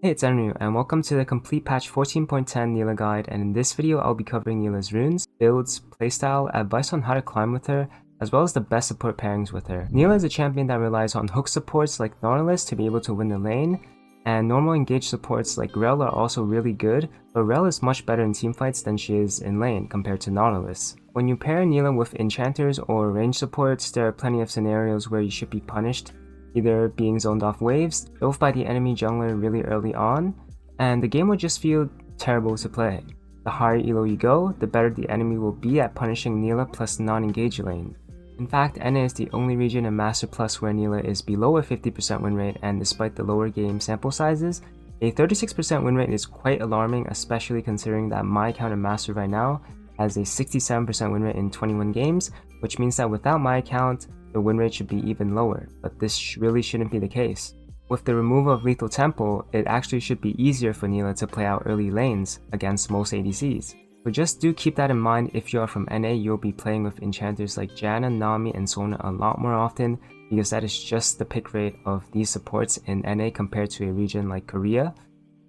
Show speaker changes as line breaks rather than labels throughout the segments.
Hey, it's Enryu, and welcome to the complete patch 14.10 Nilah guide, and in this video I'll be covering Nilah's runes, builds, playstyle, advice on how to climb with her, as well as the best support pairings with her. Nilah is a champion that relies on hook supports like Nautilus to be able to win the lane, and normal engage supports like Rel are also really good, but Rel is much better in teamfights than she is in lane compared to Nautilus. When you pair Nilah with enchanters or range supports, there are plenty of scenarios where you should be punished, either being zoned off waves, dove by the enemy jungler really early on, and the game will just feel terrible to play. The higher elo you go, the better the enemy will be at punishing Nilah plus non-engage lane. In fact, NA is the only region in Master Plus where Nilah is below a 50% win rate, and despite the lower game sample sizes, a 36% win rate is quite alarming, especially considering that my account in Master right now has a 67% win rate in 21 games, which means that without my account, the win rate should be even lower, but this really shouldn't be the case. With the removal of Lethal Temple, it actually should be easier for Nilah to play out early lanes against most ADCs. So just do keep that in mind. If you are from NA, you'll be playing with enchanters like Janna, Nami, and Sona a lot more often, because that is just the pick rate of these supports in NA compared to a region like Korea.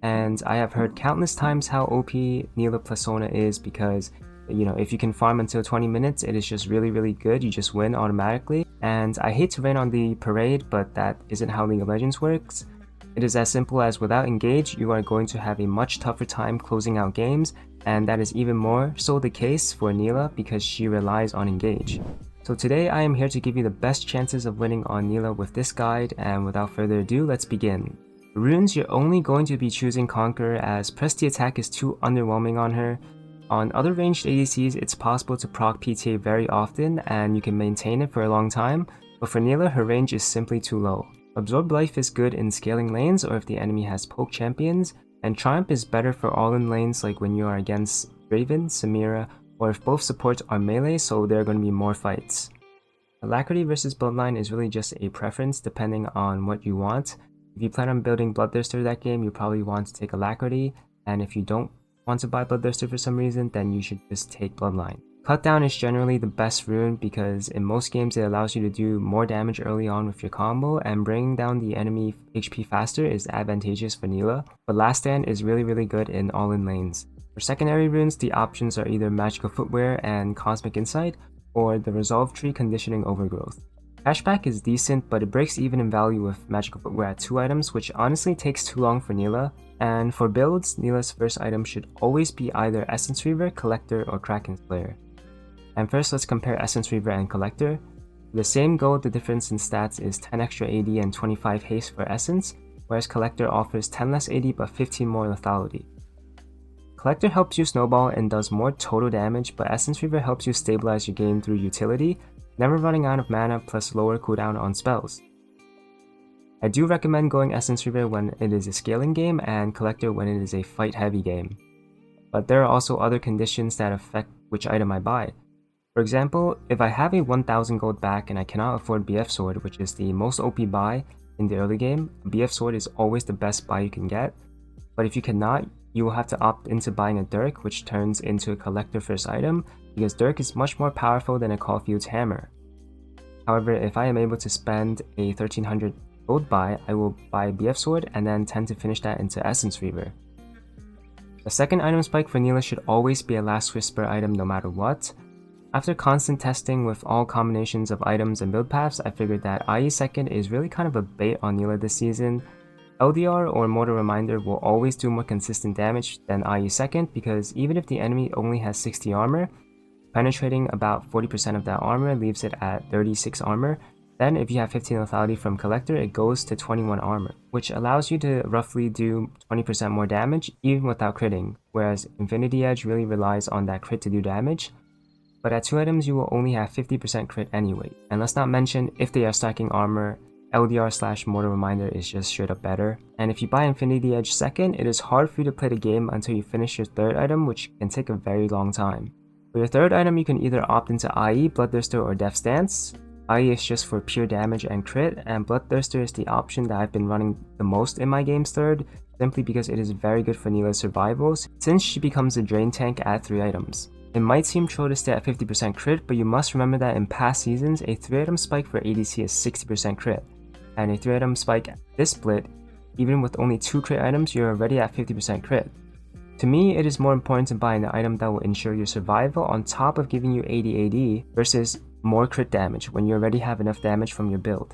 And I have heard countless times how OP Nilah plus Sona is, because if you can farm until 20 minutes, it is just really good. You just win automatically. And I hate to rain on the parade, but that isn't how League of Legends works. It is as simple as without engage, you are going to have a much tougher time closing out games, and that is even more so the case for Nilah because she relies on engage. So today I am here to give you the best chances of winning on Nilah with this guide, and without further ado, let's begin. Runes, you're only going to be choosing Conqueror as press the attack is too underwhelming on her. On other ranged ADCs, it's possible to proc PTA very often and you can maintain it for a long time, but for Nilah, her range is simply too low. Absorb Life is good in scaling lanes or if the enemy has poke champions, and Triumph is better for all-in lanes like when you are against Raven, Samira, or if both supports are melee, so there are going to be more fights. Alacrity versus Bloodline is really just a preference depending on what you want. If you plan on building Bloodthirster that game, you probably want to take Alacrity, and if you don't want to buy Bloodthirster for some reason, then you should just take Bloodline. Cutdown is generally the best rune because in most games it allows you to do more damage early on with your combo, and bringing down the enemy HP faster is advantageous for Nilah, but Last Stand is really good in all-in lanes. For secondary runes, the options are either Magical Footwear and Cosmic Insight, or the Resolve Tree Conditioning Overgrowth. Cashback is decent, but it breaks even in value with Magical Footwear at 2 items, which honestly takes too long for Nilah. And for builds, Nilah's first item should always be either Essence Reaver, Collector, or Kraken Slayer. And first, let's compare Essence Reaver and Collector. For the same gold, the difference in stats is 10 extra AD and 25 haste for Essence, whereas Collector offers 10 less AD but 15 more lethality. Collector helps you snowball and does more total damage, but Essence Reaver helps you stabilize your game through utility, never running out of mana plus lower cooldown on spells. I do recommend going Essence Reaver when it is a scaling game and Collector when it is a fight heavy game. But there are also other conditions that affect which item I buy. For example, if I have a 1000 gold back and I cannot afford BF Sword, which is the most OP buy in the early game, BF Sword is always the best buy you can get. But if you cannot, you will have to opt into buying a Dirk, which turns into a Collector first item, because Dirk is much more powerful than a Caulfield's Hammer. However, if I am able to spend a 1300 gold buy, I will buy BF Sword and then tend to finish that into Essence Reaver. The second item spike for Nilah should always be a Last Whisper item no matter what. After constant testing with all combinations of items and build paths, I figured that IE second is really kind of a bait on Nilah this season. LDR or Mortal Reminder will always do more consistent damage than IE second, because even if the enemy only has 60 armor, penetrating about 40% of that armor leaves it at 36 armor. Then if you have 15 lethality from Collector, it goes to 21 armor, which allows you to roughly do 20% more damage even without critting, whereas Infinity Edge really relies on that crit to do damage. But at 2 items you will only have 50% crit anyway, and let's not mention if they are stacking armor, LDR/Mortal Reminder is just straight up better. And if you buy Infinity Edge second, it is hard for you to play the game until you finish your third item, which can take a very long time. For your third item, you can either opt into IE, Bloodthirster, or Death Stance. IE is just for pure damage and crit, and Bloodthirster is the option that I've been running the most in my game's third, simply because it is very good for Nilah's survivals, since she becomes a drain tank at 3 items. It might seem troll to stay at 50% crit, but you must remember that in past seasons, a 3 item spike for ADC is 60% crit, and a 3 item spike this split Even with only 2 crit items, you're already at 50% crit. To me, it is more important to buy an item that will ensure your survival on top of giving you 80 AD versus more crit damage when you already have enough damage from your build.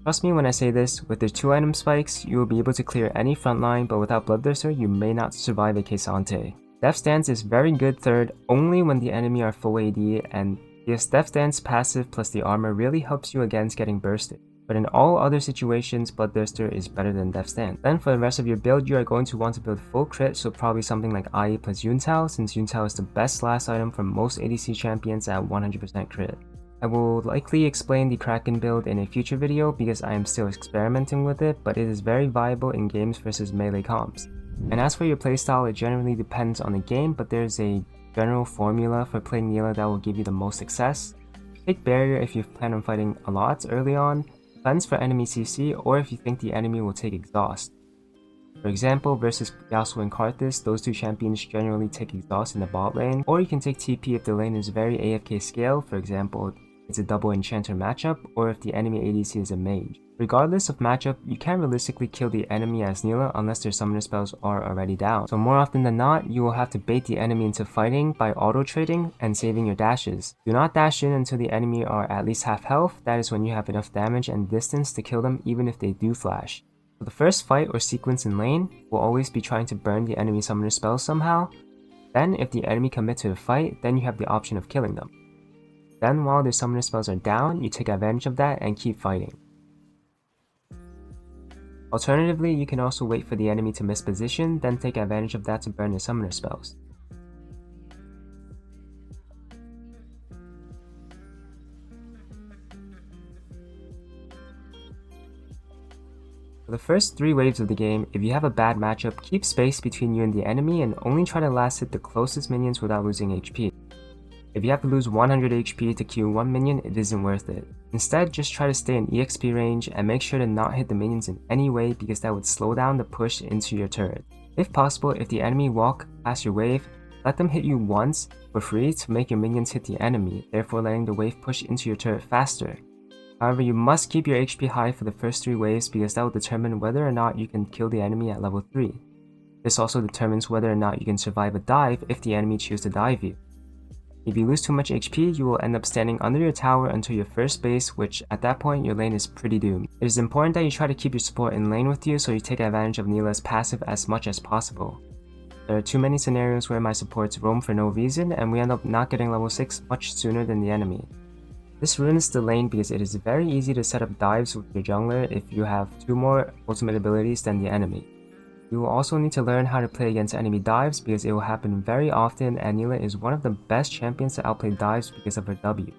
Trust me when I say this, with the 2 item spikes, you will be able to clear any frontline, but without Bloodthirster, you may not survive a Kesante. Death Stance is very good third only when the enemy are full AD, and yes, Death Stance passive plus the armor really helps you against getting bursted. But in all other situations, Bloodthirster is better than Death Stance. Then for the rest of your build, you are going to want to build full crit, so probably something like IE plus Yuntao, since Yuntao is the best last item for most ADC champions at 100% crit. I will likely explain the Kraken build in a future video because I am still experimenting with it, but it is very viable in games versus melee comps. And as for your playstyle, it generally depends on the game, but there's a general formula for playing Nilah that will give you the most success. Take Barrier if you plan on fighting a lot early on, Cleanse for enemy CC, or if you think the enemy will take Exhaust. For example, versus Yasuo and Karthus, those 2 champions generally take Exhaust in the bot lane, or you can take TP if the lane is very AFK scale, for example, it's a double enchanter matchup, or if the enemy ADC is a mage. Regardless of matchup, you can't realistically kill the enemy as Nilah unless their summoner spells are already down. So more often than not, you will have to bait the enemy into fighting by auto-trading and saving your dashes. Do not dash in until the enemy are at least half health, that is when you have enough damage and distance to kill them even if they do flash. So the first fight or sequence in lane will always be trying to burn the enemy summoner spells somehow. Then if the enemy commit to the fight, then you have the option of killing them. Then while their summoner spells are down, you take advantage of that and keep fighting. Alternatively, you can also wait for the enemy to miss position, then take advantage of that to burn their summoner spells. For the first 3 waves of the game, if you have a bad matchup, keep space between you and the enemy and only try to last hit the closest minions without losing HP. If you have to lose 100 HP to kill 1 minion, it isn't worth it. Instead, just try to stay in EXP range and make sure to not hit the minions in any way because that would slow down the push into your turret. If possible, if the enemy walk past your wave, let them hit you once for free to make your minions hit the enemy, therefore letting the wave push into your turret faster. However, you must keep your HP high for the first 3 waves because that will determine whether or not you can kill the enemy at level 3. This also determines whether or not you can survive a dive if the enemy chooses to dive you. If you lose too much HP, you will end up standing under your tower until your first base, which at that point your lane is pretty doomed. It is important that you try to keep your support in lane with you so you take advantage of Nilah's passive as much as possible. There are too many scenarios where my supports roam for no reason and we end up not getting level 6 much sooner than the enemy. This ruins the lane because it is very easy to set up dives with your jungler if you have 2 more ultimate abilities than the enemy. You will also need to learn how to play against enemy dives because it will happen very often and Nilah is one of the best champions to outplay dives because of her W.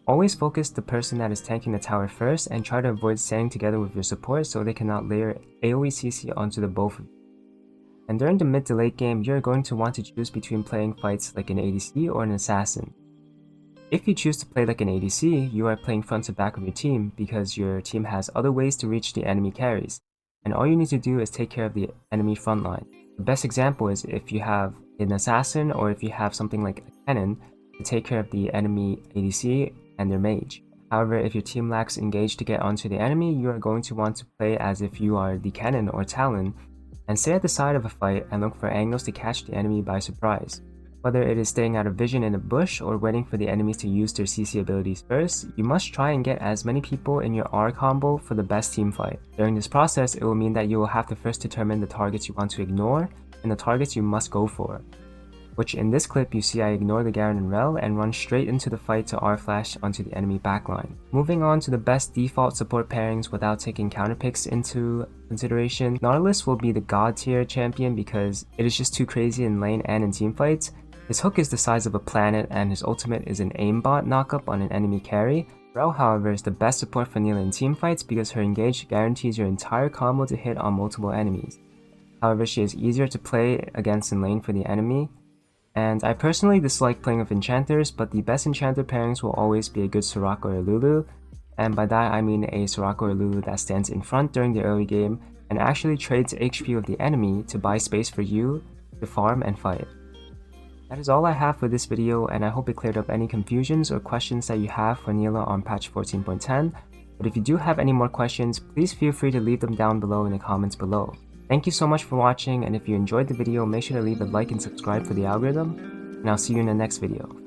Always focus the person that is tanking the tower first and try to avoid standing together with your support so they cannot layer AoE CC onto the both of you. And during the mid to late game, you are going to want to choose between playing fights like an ADC or an assassin. If you choose to play like an ADC, you are playing front to back of your team because your team has other ways to reach the enemy carries. And all you need to do is take care of the enemy frontline. The best example is if you have an assassin or if you have something like a cannon to take care of the enemy ADC and their mage. However, if your team lacks engage to get onto the enemy, you are going to want to play as if you are the cannon or talon and stay at the side of a fight and look for angles to catch the enemy by surprise. Whether it is staying out of vision in a bush or waiting for the enemies to use their CC abilities first, you must try and get as many people in your R combo for the best team fight. During this process, it will mean that you will have to first determine the targets you want to ignore and the targets you must go for. Which in this clip you see I ignore the Garen and Rel and run straight into the fight to R flash onto the enemy backline. Moving on to the best default support pairings without taking counter picks into consideration, Nautilus will be the god tier champion because it is just too crazy in lane and in team fights. His hook is the size of a planet and his ultimate is an aimbot knockup on an enemy carry. Rel, however, is the best support for Nilah in teamfights because her engage guarantees your entire combo to hit on multiple enemies. However, she is easier to play against in lane for the enemy. And I personally dislike playing with enchanters, but the best enchanter pairings will always be a good Soraka or Lulu. And by that I mean a Soraka or Lulu that stands in front during the early game and actually trades HP with the enemy to buy space for you to farm and fight. That is all I have for this video, and I hope it cleared up any confusions or questions that you have for Nilah on patch 14.10. But if you do have any more questions, please feel free to leave them down below in the comments below. Thank you so much for watching, and if you enjoyed the video, make sure to leave a like and subscribe for the algorithm, and I'll see you in the next video.